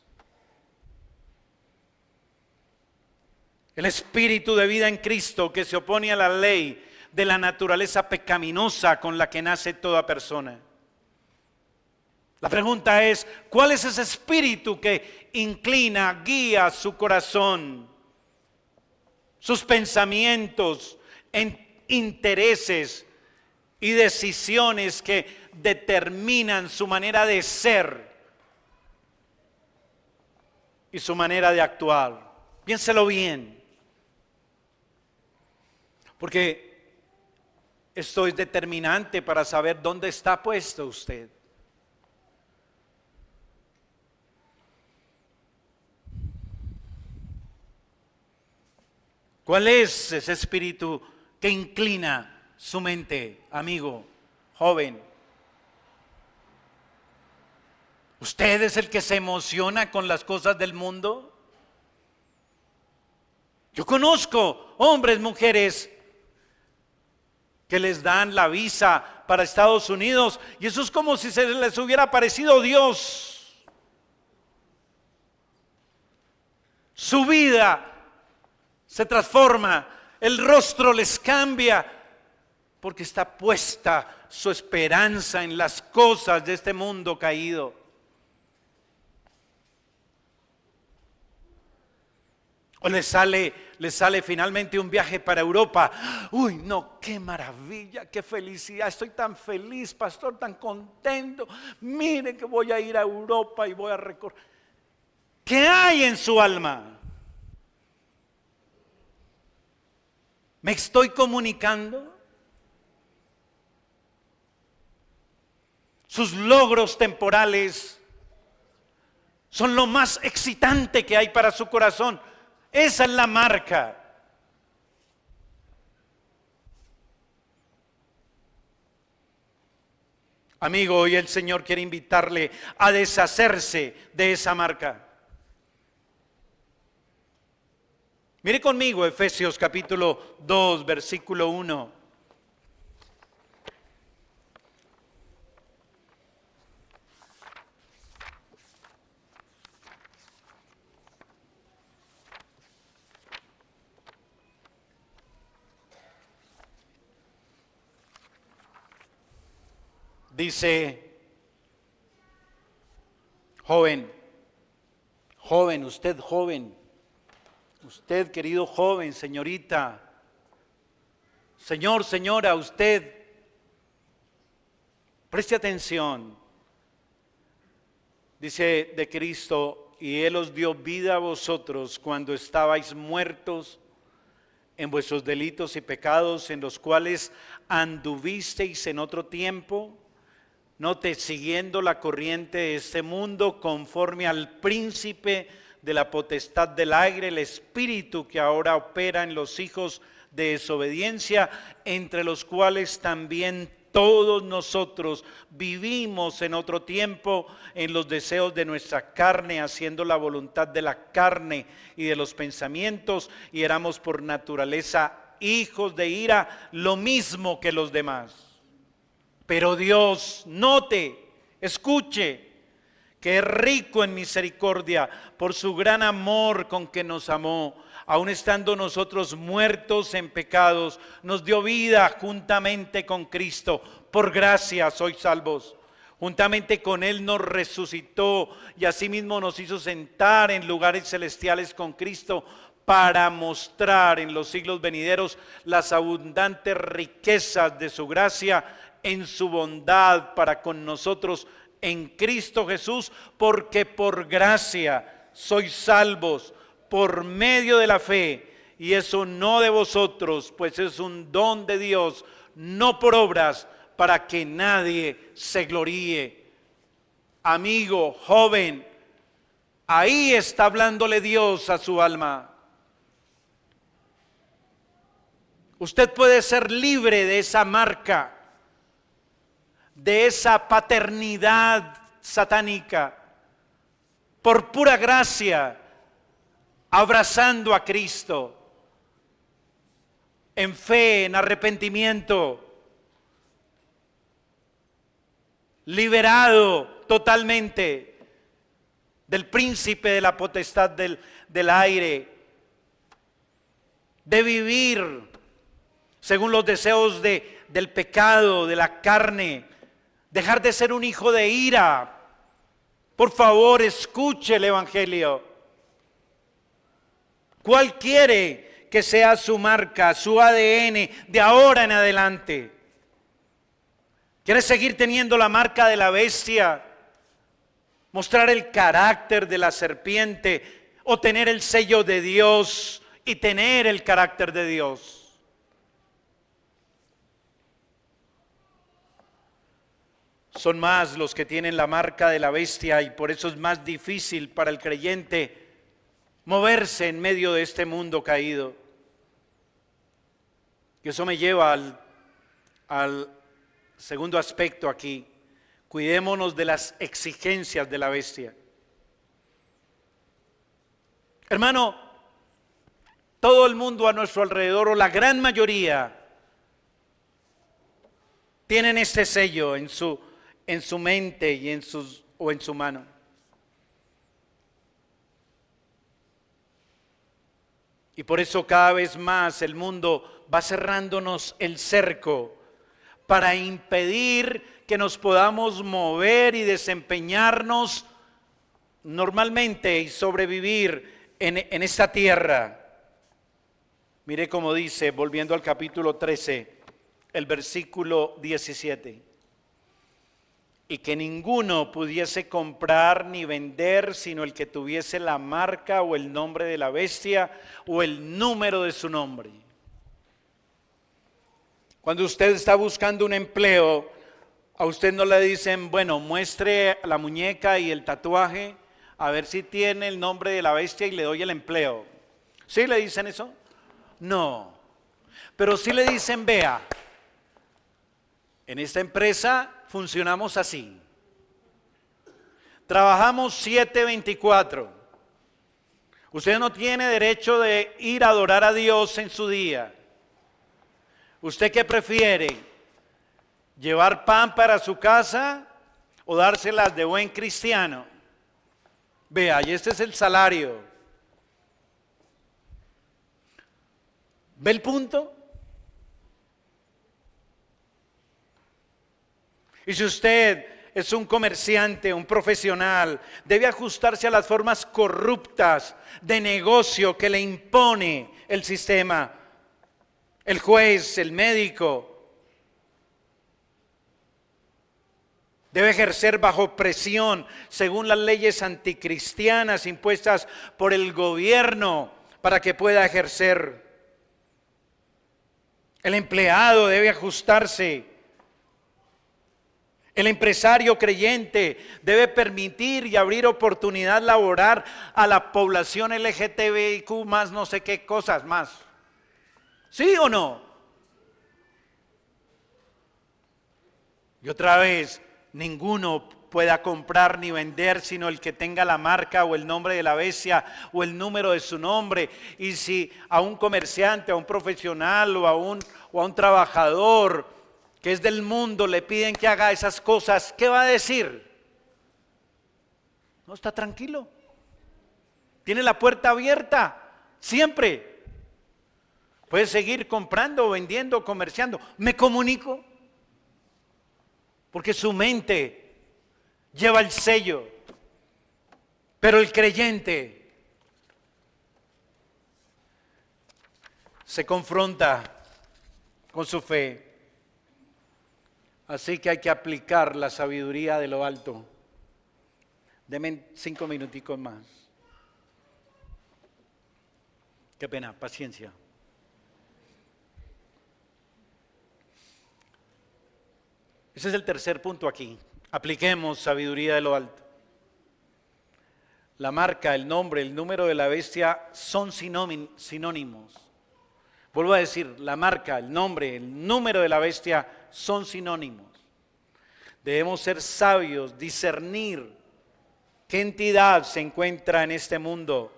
El espíritu de vida en Cristo que se opone a la ley de la naturaleza pecaminosa con la que nace toda persona. La pregunta es, ¿cuál es ese espíritu que inclina, guía su corazón, sus pensamientos, intereses y decisiones que determinan su manera de ser? y su manera de actuar. Piénselo bien, porque esto es determinante para saber dónde está puesto usted. ¿Cuál es ese espíritu que inclina su mente, amigo, joven? ¿Usted es el que se emociona con las cosas del mundo? Yo conozco hombres, mujeres, que les dan la visa para Estados Unidos y eso es como si se les hubiera aparecido Dios. Su vida se transforma, el rostro les cambia, porque está puesta su esperanza en las cosas de este mundo caído. O le sale finalmente un viaje para Europa. Uy, no, qué maravilla, qué felicidad. Estoy tan feliz, pastor, tan contento. Mire que voy a ir a Europa y voy a recorrer. ¿Qué hay en su alma? ¿Me estoy comunicando? Sus logros temporales son lo más excitante que hay para su corazón. Esa es la marca. Amigo, hoy el Señor quiere invitarle a deshacerse de esa marca. Mire conmigo Efesios capítulo 2, versículo 1. Dice, joven, usted querido joven, señorita, señor, señora, usted, preste atención. Dice de Cristo, y Él os dio vida a vosotros cuando estabais muertos en vuestros delitos y pecados, en los cuales anduvisteis en otro tiempo. Note, siguiendo la corriente de este mundo, conforme al príncipe de la potestad del aire, el espíritu que ahora opera en los hijos de desobediencia, entre los cuales también todos nosotros vivimos en otro tiempo en los deseos de nuestra carne, haciendo la voluntad de la carne y de los pensamientos, y éramos por naturaleza hijos de ira, lo mismo que los demás. Pero Dios, note, escuche, que es rico en misericordia por su gran amor con que nos amó, aun estando nosotros muertos en pecados, nos dio vida juntamente con Cristo. Por gracia sois salvos. Juntamente con Él nos resucitó y asimismo nos hizo sentar en lugares celestiales con Cristo, para mostrar en los siglos venideros las abundantes riquezas de su gracia en su bondad para con nosotros en Cristo Jesús, porque por gracia sois salvos por medio de la fe, y eso no de vosotros, pues es un don de Dios, no por obras, para que nadie se gloríe. Amigo, joven, ahí está hablándole Dios a su alma. Usted puede ser libre de esa marca, de esa paternidad satánica, por pura gracia, abrazando a Cristo, en fe, en arrepentimiento, liberado totalmente del príncipe de la potestad del aire, de vivir según los deseos del pecado, de la carne, dejar de ser un hijo de ira. Por favor, escuche el Evangelio. ¿Cuál quiere que sea su marca, su ADN de ahora en adelante? ¿Quiere seguir teniendo la marca de la bestia? Mostrar el carácter de la serpiente, o tener el sello de Dios y tener el carácter de Dios. Son más los que tienen la marca de la bestia, y por eso es más difícil para el creyente moverse en medio de este mundo caído. Y eso me lleva al segundo aspecto aquí. Cuidémonos de las exigencias de la bestia. Hermano, todo el mundo a nuestro alrededor, o la gran mayoría, tienen este sello en su mente y en su mano. Y por eso cada vez más el mundo va cerrándonos el cerco para impedir que nos podamos mover y desempeñarnos normalmente y sobrevivir en esta tierra. Mire cómo dice, volviendo al capítulo 13, el versículo 17. Y que ninguno pudiese comprar ni vender, sino el que tuviese la marca o el nombre de la bestia o el número de su nombre. Cuando usted está buscando un empleo, a usted no le dicen, bueno, muestre la muñeca y el tatuaje, a ver si tiene el nombre de la bestia y le doy el empleo. ¿Sí le dicen eso? No. Pero sí le dicen, vea, en esta empresa funcionamos así. Trabajamos 7/24. Usted no tiene derecho de ir a adorar a Dios en su día. ¿Usted qué prefiere? ¿Llevar pan para su casa o dárselas de buen cristiano? Vea, y este es el salario. ¿Ve el punto? Y si usted es un comerciante, un profesional, debe ajustarse a las formas corruptas de negocio que le impone el sistema, el juez, el médico. Debe ejercer bajo presión según las leyes anticristianas impuestas por el gobierno para que pueda ejercer. El empleado debe ajustarse. El empresario creyente debe permitir y abrir oportunidad laboral a la población LGTBIQ más no sé qué cosas más. ¿Sí o no? Y otra vez, ninguno pueda comprar ni vender sino el que tenga la marca o el nombre de la bestia o el número de su nombre. Y si a un comerciante, a un profesional o a un trabajador que es del mundo le piden que haga esas cosas, ¿qué va a decir? No, está tranquilo. Tiene la puerta abierta, siempre. Puede seguir comprando, vendiendo, comerciando. Me comunico. Porque su mente lleva el sello. Pero el creyente se confronta con su fe. Así que hay que aplicar la sabiduría de lo alto. Deme 5 minuticos más. Qué pena, paciencia. Ese es el tercer punto aquí. Apliquemos sabiduría de lo alto. La marca, el nombre, el número de la bestia son sinónimos. Vuelvo a decir, la marca, el nombre, el número de la bestia son sinónimos. Debemos ser sabios, discernir qué entidad se encuentra en este mundo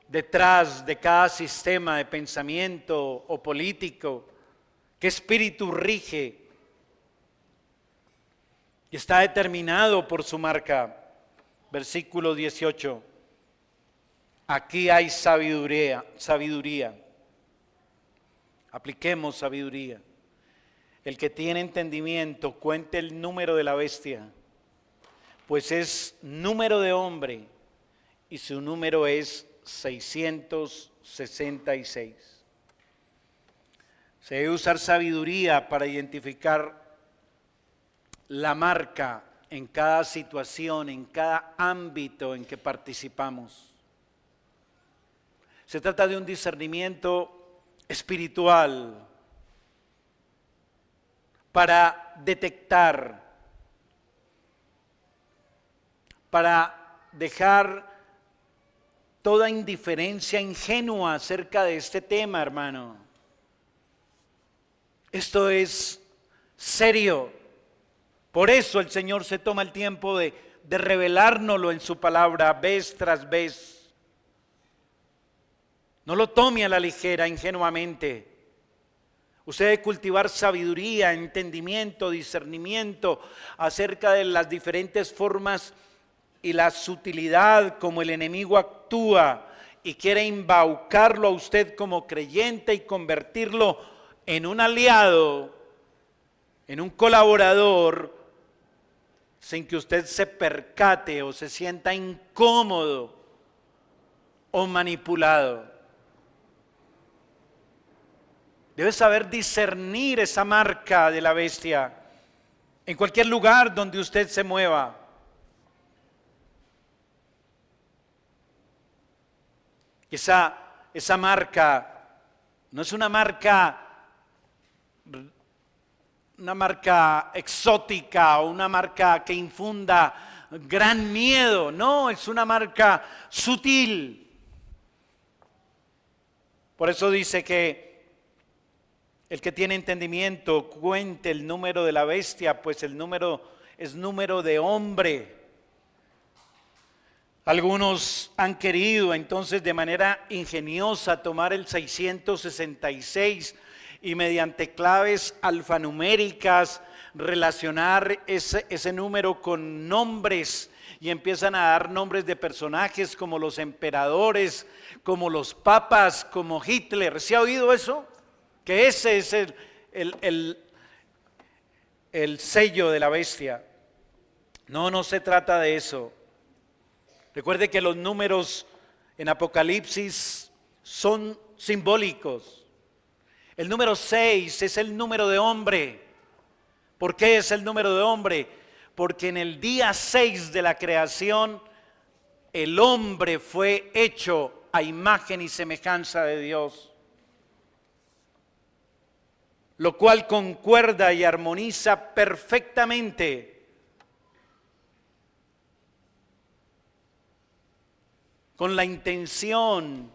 detrás de cada sistema de pensamiento o político, qué espíritu rige y está determinado por su marca. Versículo 18. Aquí hay sabiduría. Apliquemos sabiduría. El que tiene entendimiento cuente el número de la bestia, pues es número de hombre y su número es 666. Se debe usar sabiduría para identificar la marca en cada situación, en cada ámbito en que participamos. Se trata de un discernimiento espiritual para detectar, para dejar toda indiferencia ingenua acerca de este tema, hermano. Esto es serio. Por eso el Señor se toma el tiempo de revelárnoslo en su palabra vez tras vez. No lo tome a la ligera, ingenuamente. Usted debe cultivar sabiduría, entendimiento, discernimiento acerca de las diferentes formas y la sutilidad como el enemigo actúa y quiere embaucarlo a usted como creyente y convertirlo en un aliado, en un colaborador, sin que usted se percate o se sienta incómodo o manipulado. Debe saber discernir esa marca de la bestia en cualquier lugar donde usted se mueva. Esa marca no es una marca exótica o una marca que infunda gran miedo. No, es una marca sutil. Por eso dice que el que tiene entendimiento cuente el número de la bestia, pues el número es número de hombre. Algunos han querido entonces de manera ingeniosa tomar el 666 y mediante claves alfanuméricas relacionar ese número con nombres y empiezan a dar nombres de personajes como los emperadores, como los papas, como Hitler. ¿Se ha oído eso? Que ese es el sello de la bestia. No se trata de eso. Recuerde que los números en Apocalipsis son simbólicos. El número 6 es el número de hombre. ¿Por qué es el número de hombre? Porque en el día 6 de la creación, el hombre fue hecho a imagen y semejanza de Dios. Lo cual concuerda y armoniza perfectamente con la intención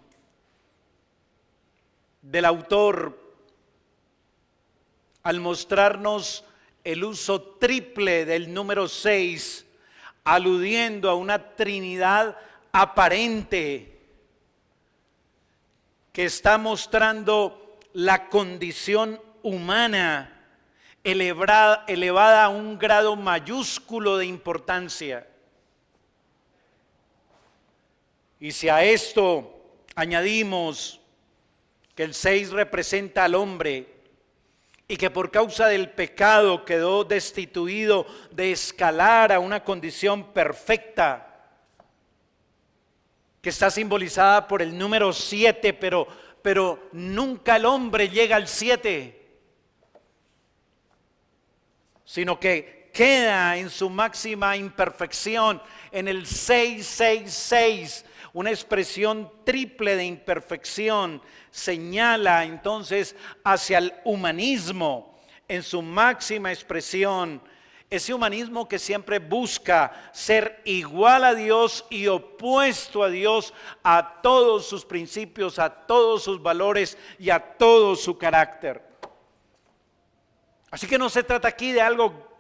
del autor al mostrarnos el uso triple del número 6, aludiendo a una Trinidad aparente que está mostrando la condición humana elevada a un grado mayúsculo de importancia. Y si a esto añadimos que el 6 representa al hombre y que por causa del pecado quedó destituido de escalar a una condición perfecta, que está simbolizada por el número 7, pero nunca el hombre llega al 7, sino que queda en su máxima imperfección en el 666. Una expresión triple de imperfección señala entonces hacia el humanismo en su máxima expresión. Ese humanismo que siempre busca ser igual a Dios y opuesto a Dios, a todos sus principios, a todos sus valores y a todo su carácter. Así que no se trata aquí de algo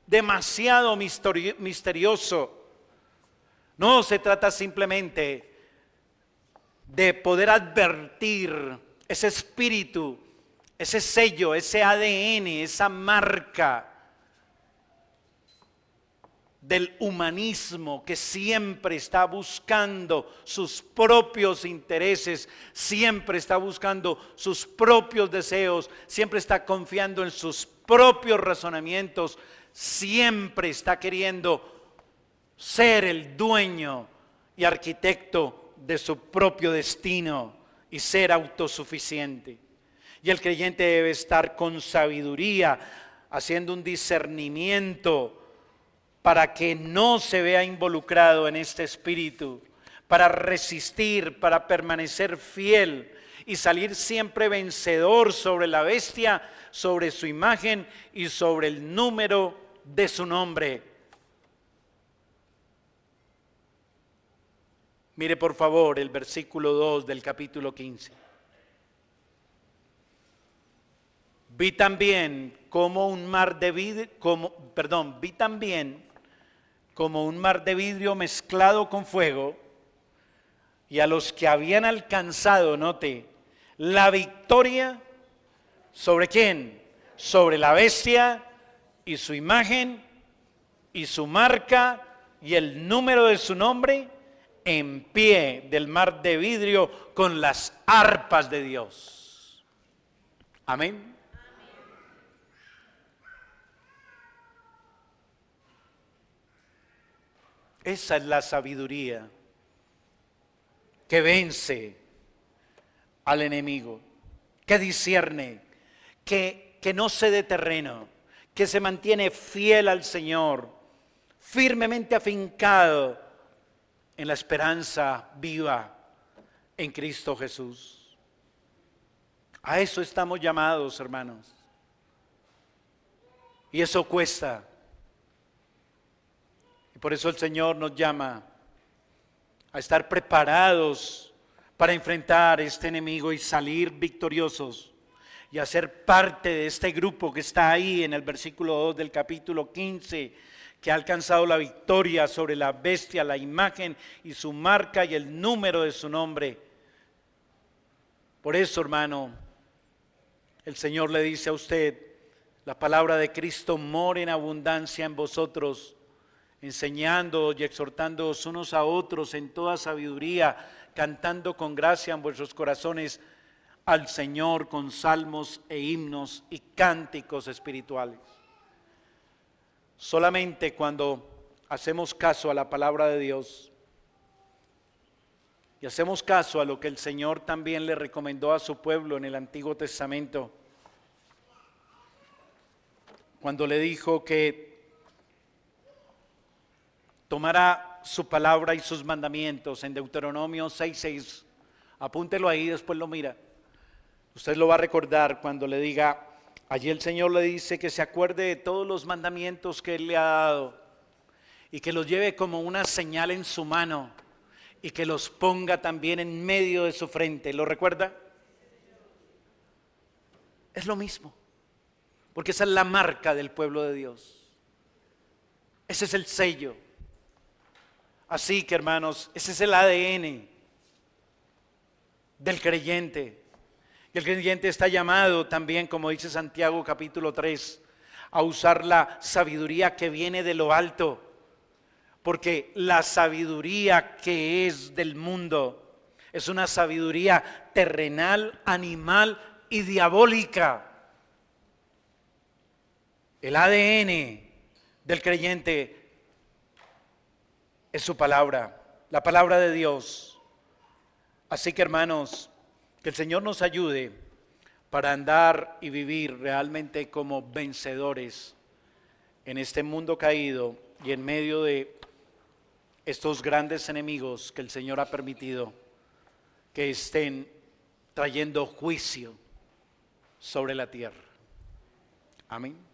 demasiado misterioso. No se trata simplemente de poder advertir ese espíritu, ese sello, ese ADN, esa marca del humanismo que siempre está buscando sus propios intereses, siempre está buscando sus propios deseos, siempre está confiando en sus propios razonamientos, siempre está queriendo ser el dueño y arquitecto de su propio destino y ser autosuficiente. Y el creyente debe estar con sabiduría, haciendo un discernimiento para que no se vea involucrado en este espíritu, para resistir, para permanecer fiel y salir siempre vencedor sobre la bestia, sobre su imagen y sobre el número de su nombre. Mire por favor el versículo 2 del capítulo 15. Vi también como un mar de vidrio, vi también como un mar de vidrio mezclado con fuego, y a los que habían alcanzado, note, la victoria, ¿sobre quién? Sobre la bestia y su imagen y su marca y el número de su nombre, en pie del mar de vidrio con las arpas de Dios. Amén. Esa es la sabiduría que vence al enemigo, que discierne, que no cede terreno, que se mantiene fiel al Señor, firmemente afincado en la esperanza viva en Cristo Jesús. A eso estamos llamados, hermanos. Y eso cuesta. Y por eso el Señor nos llama a estar preparados para enfrentar este enemigo y salir victoriosos y a ser parte de este grupo que está ahí en el versículo 2 del capítulo 15, que ha alcanzado la victoria sobre la bestia, la imagen y su marca y el número de su nombre. Por eso, hermano, el Señor le dice a usted, la palabra de Cristo mora en abundancia en vosotros, enseñando y exhortándoos unos a otros en toda sabiduría, cantando con gracia en vuestros corazones al Señor con salmos e himnos y cánticos espirituales. Solamente cuando hacemos caso a la palabra de Dios y hacemos caso a lo que el Señor también le recomendó a su pueblo en el Antiguo Testamento, cuando le dijo que tomara su palabra y sus mandamientos en Deuteronomio 6:6. Apúntelo ahí, después lo mira. Usted lo va a recordar cuando le diga, allí el Señor le dice que se acuerde de todos los mandamientos que Él le ha dado y que los lleve como una señal en su mano y que los ponga también en medio de su frente. ¿Lo recuerda? Es lo mismo, porque esa es la marca del pueblo de Dios. Ese es el sello. Así que, hermanos, ese es el ADN del creyente. Y el creyente está llamado también, como dice Santiago capítulo 3, a usar la sabiduría que viene de lo alto. Porque la sabiduría que es del mundo es una sabiduría terrenal, animal y diabólica. El ADN del creyente es su palabra, la palabra de Dios. Así que, hermanos, que el Señor nos ayude para andar y vivir realmente como vencedores en este mundo caído y en medio de estos grandes enemigos que el Señor ha permitido que estén trayendo juicio sobre la tierra. Amén.